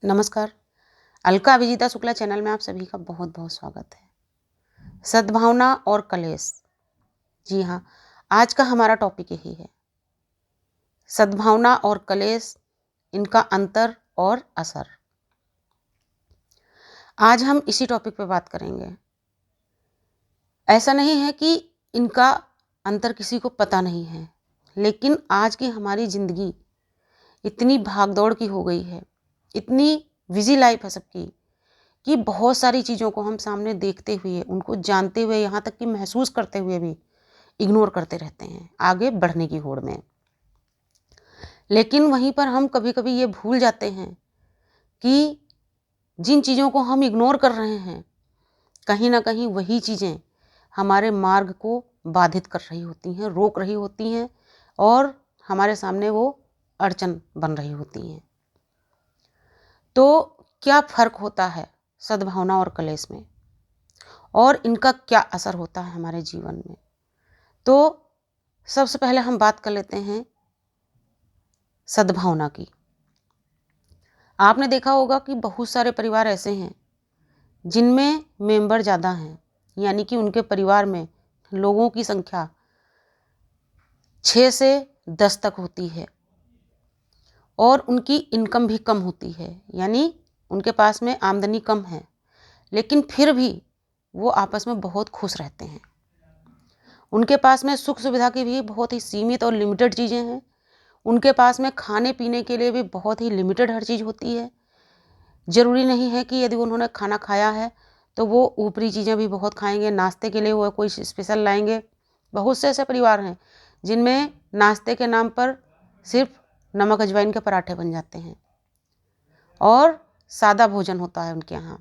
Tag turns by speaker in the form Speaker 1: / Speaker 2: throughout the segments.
Speaker 1: नमस्कार। अलका अभिजीता शुक्ला चैनल में आप सभी का बहुत बहुत स्वागत है। सद्भावना और कलेश, जी हाँ, आज का हमारा टॉपिक यही है, सद्भावना और कलेश, इनका अंतर और असर। आज हम इसी टॉपिक पे बात करेंगे। ऐसा नहीं है कि इनका अंतर किसी को पता नहीं है, लेकिन आज की हमारी ज़िंदगी इतनी भागदौड़ की हो गई है, इतनी बिजी लाइफ है सबकी, कि बहुत सारी चीज़ों को हम सामने देखते हुए, उनको जानते हुए, यहाँ तक कि महसूस करते हुए भी इग्नोर करते रहते हैं आगे बढ़ने की होड़ में। लेकिन वहीं पर हम कभी कभी ये भूल जाते हैं कि जिन चीज़ों को हम इग्नोर कर रहे हैं, कहीं ना कहीं वही चीज़ें हमारे मार्ग को बाधित कर रही होती हैं, रोक रही होती हैं और हमारे सामने वो अड़चन बन रही होती हैं। तो क्या फ़र्क होता है सद्भावना और कलेश में, और इनका क्या असर होता है हमारे जीवन में? तो सबसे पहले हम बात कर लेते हैं सद्भावना की। आपने देखा होगा कि बहुत सारे परिवार ऐसे हैं जिनमें मेंबर ज़्यादा हैं, यानी कि उनके परिवार में लोगों की संख्या 6 से 10 तक होती है और उनकी इनकम भी कम होती है, यानी उनके पास में आमदनी कम है, लेकिन फिर भी वो आपस में बहुत खुश रहते हैं। उनके पास में सुख सुविधा की भी बहुत ही सीमित और लिमिटेड चीज़ें हैं। उनके पास में खाने पीने के लिए भी बहुत ही लिमिटेड हर चीज़ होती है। ज़रूरी नहीं है कि यदि उन्होंने खाना खाया है तो वो ऊपरी चीज़ें भी बहुत खाएंगे, नाश्ते के लिए वो कोई स्पेशल लाएंगे। बहुत से ऐसे परिवार हैं जिनमें नाश्ते के नाम पर सिर्फ नमक अजवाइन के पराठे बन जाते हैं और सादा भोजन होता है उनके यहाँ,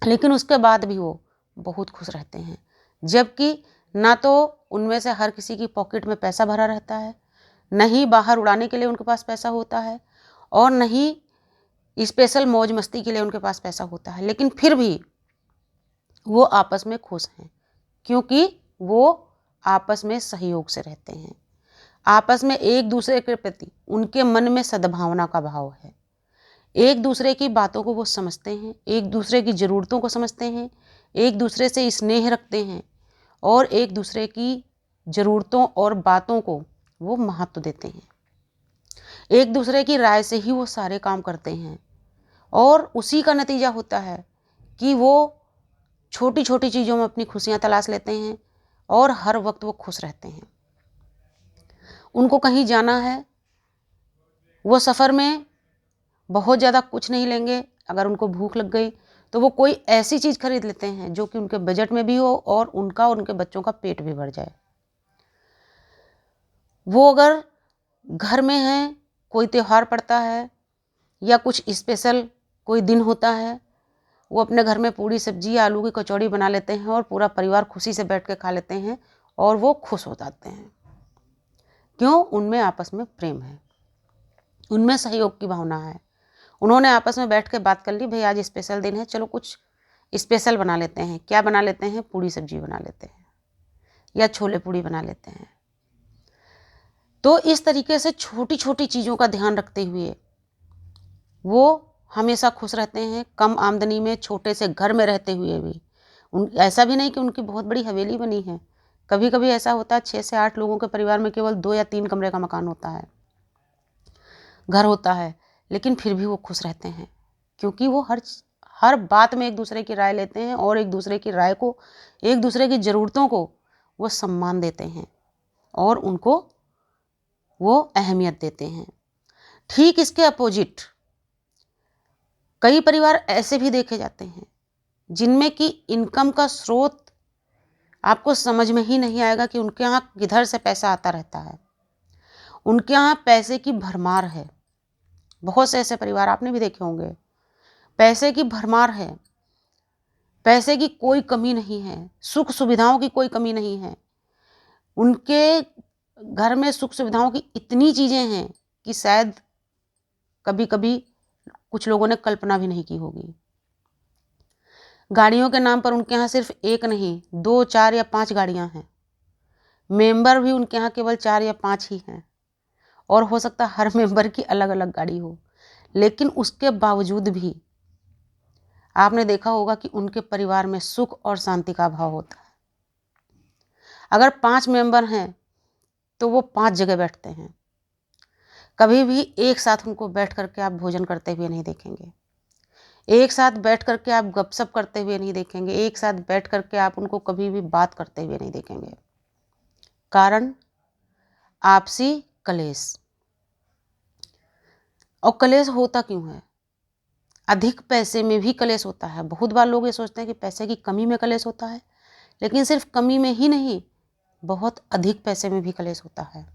Speaker 1: लेकिन उसके बाद भी वो बहुत खुश रहते हैं। जबकि ना तो उनमें से हर किसी की पॉकेट में पैसा भरा रहता है, नहीं बाहर उड़ाने के लिए उनके पास पैसा होता है और नहीं स्पेशल मौज मस्ती के लिए उनके पास पैसा होता है, लेकिन फिर भी वो आपस में खुश हैं क्योंकि वो आपस में सहयोग से रहते हैं। आपस में एक दूसरे के प्रति उनके मन में सद्भावना का भाव है। एक दूसरे की बातों को वो समझते हैं, एक दूसरे की ज़रूरतों को समझते हैं, एक दूसरे से स्नेह रखते हैं और एक दूसरे की ज़रूरतों और बातों को वो महत्व देते हैं। एक दूसरे की राय से ही वो सारे काम करते हैं और उसी का नतीजा होता है कि वो छोटी छोटी चीज़ों में अपनी खुशियाँ तलाश लेते हैं और हर वक्त वो खुश रहते हैं। उनको कहीं जाना है, वो सफ़र में बहुत ज़्यादा कुछ नहीं लेंगे। अगर उनको भूख लग गई तो वो कोई ऐसी चीज़ खरीद लेते हैं जो कि उनके बजट में भी हो और उनका और उनके बच्चों का पेट भी भर जाए। वो अगर घर में हैं, कोई त्यौहार पड़ता है या कुछ स्पेशल कोई दिन होता है, वो अपने घर में पूड़ी सब्जी या आलू की कचौड़ी बना लेते हैं और पूरा परिवार खुशी से बैठ के खा लेते हैं और वो खुश हो जाते हैं। क्यों? उनमें आपस में प्रेम है, उनमें सहयोग की भावना है। उन्होंने आपस में बैठ के बात कर ली, भाई आज स्पेशल दिन है, चलो कुछ स्पेशल बना लेते हैं। क्या बना लेते हैं? पूड़ी सब्जी बना लेते हैं या छोले पूड़ी बना लेते हैं। तो इस तरीके से छोटी छोटी चीज़ों का ध्यान रखते हुए वो हमेशा खुश रहते हैं। कम आमदनी में, छोटे से घर में रहते हुए भी, ऐसा भी नहीं कि उनकी बहुत बड़ी हवेली बनी है। कभी कभी ऐसा होता है 6 से 8 लोगों के परिवार में केवल 2 या 3 कमरे का मकान होता है, घर होता है, लेकिन फिर भी वो खुश रहते हैं क्योंकि वो हर बात में एक दूसरे की राय लेते हैं और एक दूसरे की राय को, एक दूसरे की ज़रूरतों को वो सम्मान देते हैं और उनको वो अहमियत देते हैं। ठीक इसके अपोजिट कई परिवार ऐसे भी देखे जाते हैं जिनमें कि इनकम का स्रोत आपको समझ में ही नहीं आएगा कि उनके यहाँ किधर से पैसा आता रहता है। उनके यहाँ पैसे की भरमार है। बहुत से ऐसे परिवार आपने भी देखे होंगे, पैसे की भरमार है, पैसे की कोई कमी नहीं है, सुख सुविधाओं की कोई कमी नहीं है। उनके घर में सुख सुविधाओं की इतनी चीज़ें हैं कि शायद कभी कभी कुछ लोगों ने कल्पना भी नहीं की होगी। गाड़ियों के नाम पर उनके यहाँ सिर्फ एक नहीं, 2, 4 या 5 गाड़ियाँ हैं। मेंबर भी उनके यहाँ केवल 4 या 5 ही हैं और हो सकता है हर मेंबर की अलग अलग गाड़ी हो, लेकिन उसके बावजूद भी आपने देखा होगा कि उनके परिवार में सुख और शांति का अभाव होता है। अगर 5 मेंबर हैं तो वो 5 जगह बैठते हैं। कभी भी एक साथ उनको बैठ करके आप भोजन करते हुए नहीं देखेंगे। एक साथ बैठ करके आप गपशप करते हुए नहीं देखेंगे। एक साथ बैठ करके आप उनको कभी भी बात करते हुए नहीं देखेंगे। कारण आपसी कलेश। और कलेश होता क्यों है? अधिक पैसे में भी कलेश होता है। बहुत बार लोग ये सोचते हैं कि पैसे की कमी में कलेश होता है, लेकिन सिर्फ कमी में ही नहीं, बहुत अधिक पैसे में भी कलेश होता है।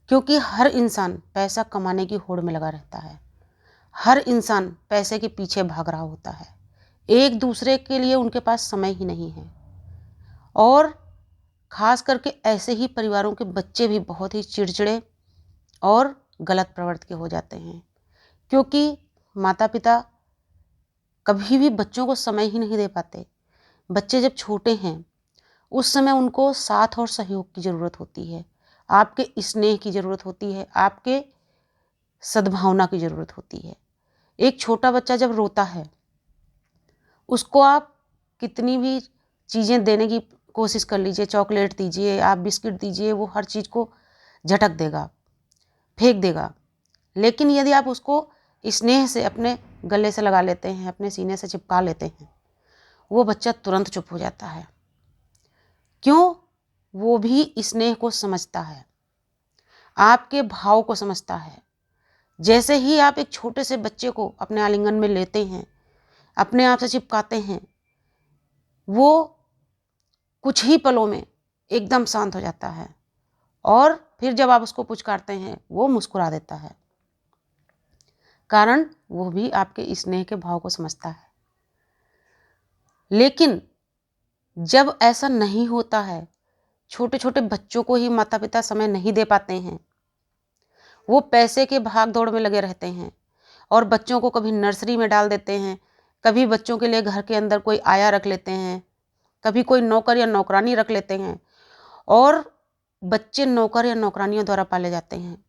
Speaker 1: क्योंकि हर इंसान पैसा कमाने की होड़ में लगा रहता है। हर इंसान पैसे के पीछे भाग रहा होता है। एक दूसरे के लिए उनके पास समय ही नहीं है। और खास करके ऐसे ही परिवारों के बच्चे भी बहुत ही चिड़चिड़े और गलत प्रवृत्ति के हो जाते हैं, क्योंकि माता पिता कभी भी बच्चों को समय ही नहीं दे पाते। बच्चे जब छोटे हैं उस समय उनको साथ और सहयोग की ज़रूरत होती है, आपके स्नेह की ज़रूरत होती है, आपके सद्भावना की ज़रूरत होती है। एक छोटा बच्चा जब रोता है उसको आप कितनी भी चीज़ें देने की कोशिश कर लीजिए, चॉकलेट दीजिए, आप बिस्किट दीजिए, वो हर चीज़ को झटक देगा, फेंक देगा। लेकिन यदि आप उसको स्नेह से अपने गले से लगा लेते हैं, अपने सीने से चिपका लेते हैं, वो बच्चा तुरंत चुप हो जाता है। क्यों? वो भी स्नेह को समझता है, आपके भाव को समझता है। जैसे ही आप एक छोटे से बच्चे को अपने आलिंगन में लेते हैं, अपने आप से चिपकाते हैं, वो कुछ ही पलों में एकदम शांत हो जाता है और फिर जब आप उसको पुचकारते हैं वो मुस्कुरा देता है। कारण वो भी आपके स्नेह के भाव को समझता है। लेकिन जब ऐसा नहीं होता है, छोटे छोटे बच्चों को ही माता पिता समय नहीं दे पाते हैं, वो पैसे के भाग दौड़ में लगे रहते हैं और बच्चों को कभी नर्सरी में डाल देते हैं, कभी बच्चों के लिए घर के अंदर कोई आया रख लेते हैं, कभी कोई नौकर या नौकरानी रख लेते हैं और बच्चे नौकर या नौकरानियों द्वारा पाले जाते हैं।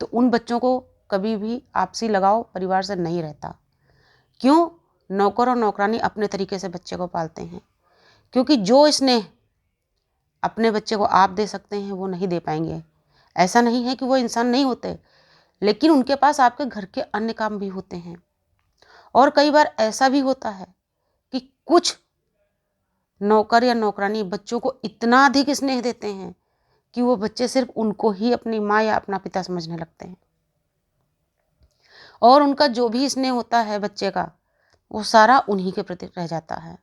Speaker 1: तो उन बच्चों को कभी भी आपसी लगाव परिवार से नहीं रहता। क्यों? नौकर और नौकरानी अपने तरीके से बच्चे को पालते हैं, क्योंकि जो स्नेह अपने बच्चे को आप दे सकते हैं वो नहीं दे पाएंगे। ऐसा नहीं है कि वो इंसान नहीं होते, लेकिन उनके पास आपके घर के अन्य काम भी होते हैं। और कई बार ऐसा भी होता है कि कुछ नौकर या नौकरानी बच्चों को इतना अधिक स्नेह देते हैं कि वो बच्चे सिर्फ उनको ही अपनी माँ या अपना पिता समझने लगते हैं और उनका जो भी स्नेह होता है बच्चे का, वो सारा उन्हीं के प्रति रह जाता है।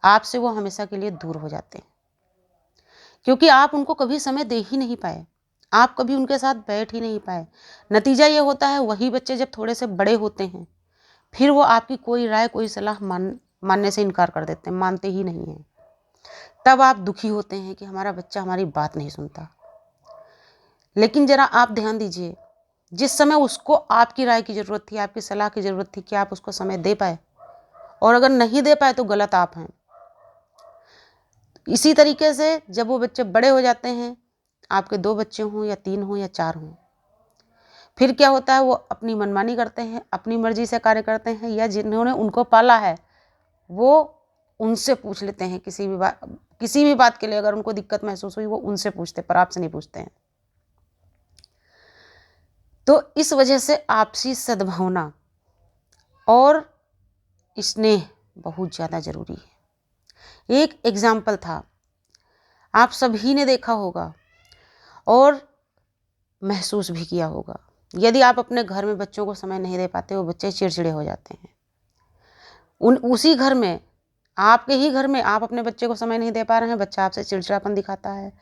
Speaker 1: आपसे वो हमेशा के लिए दूर हो जाते हैं, क्योंकि आप उनको कभी समय दे ही नहीं पाए, आप कभी उनके साथ बैठ ही नहीं पाए। नतीजा ये होता है वही बच्चे जब थोड़े से बड़े होते हैं फिर वो आपकी कोई राय, कोई सलाह मानने से इनकार कर देते हैं, मानते ही नहीं हैं। तब आप दुखी होते हैं कि हमारा बच्चा हमारी बात नहीं सुनता। लेकिन जरा आप ध्यान दीजिए, जिस समय उसको आपकी राय की ज़रूरत थी, आपकी सलाह की ज़रूरत थी, क्या आप उसको समय दे पाए? और अगर नहीं दे पाए तो गलत आप हैं। इसी तरीके से जब वो बच्चे बड़े हो जाते हैं, आपके 2 बच्चे हों या 3 हों या 4 हों, फिर क्या होता है, वो अपनी मनमानी करते हैं, अपनी मर्जी से कार्य करते हैं, या जिन्होंने उनको पाला है वो उनसे पूछ लेते हैं किसी भी बात के लिए। अगर उनको दिक्कत महसूस हुई वो उनसे पूछते, पर आपसे नहीं पूछते हैं। तो इस वजह से आपसी सद्भावना और स्नेह बहुत ज़्यादा ज़रूरी है। एक एग्जाम्पल था, आप सभी ने देखा होगा और महसूस भी किया होगा। यदि आप अपने घर में बच्चों को समय नहीं दे पाते, वो बच्चे चिड़चिड़े हो जाते हैं। उसी घर में, आपके ही घर में आप अपने बच्चे को समय नहीं दे पा रहे हैं, बच्चा आपसे चिड़चिड़ापन दिखाता है।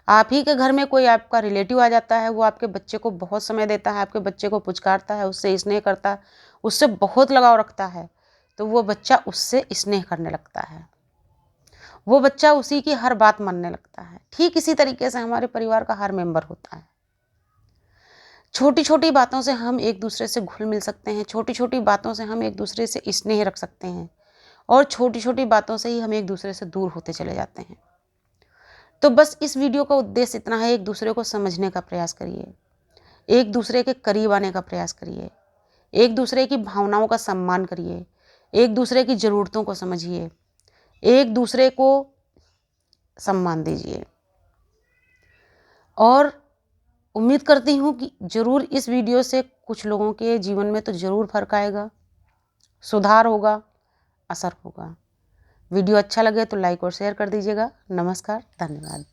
Speaker 1: आप ही के घर में कोई आपका रिलेटिव आ जाता है, वो आपके बच्चे को बहुत समय देता है, आपके बच्चे को पुचकारता है, उससे स्नेह करता है, उससे बहुत लगाव रखता है, तो वो बच्चा उससे स्नेह करने लगता है, वो बच्चा उसी की हर बात मानने लगता है। ठीक इसी तरीके से हमारे परिवार का हर मेंबर होता है। छोटी छोटी बातों से हम एक दूसरे से घुल मिल सकते हैं, छोटी छोटी बातों से हम एक दूसरे से स्नेह रख सकते हैं और छोटी छोटी बातों से ही हम एक दूसरे से दूर होते चले जाते हैं। तो बस इस वीडियो का उद्देश्य इतना है, एक दूसरे को समझने का प्रयास करिए, एक दूसरे के करीब आने का प्रयास करिए, एक दूसरे की भावनाओं का सम्मान करिए, एक दूसरे की ज़रूरतों को समझिए, एक दूसरे को सम्मान दीजिए। और उम्मीद करती हूँ कि ज़रूर इस वीडियो से कुछ लोगों के जीवन में तो ज़रूर फ़र्क आएगा, सुधार होगा, असर होगा। वीडियो अच्छा लगे तो लाइक और शेयर कर दीजिएगा। नमस्कार, धन्यवाद।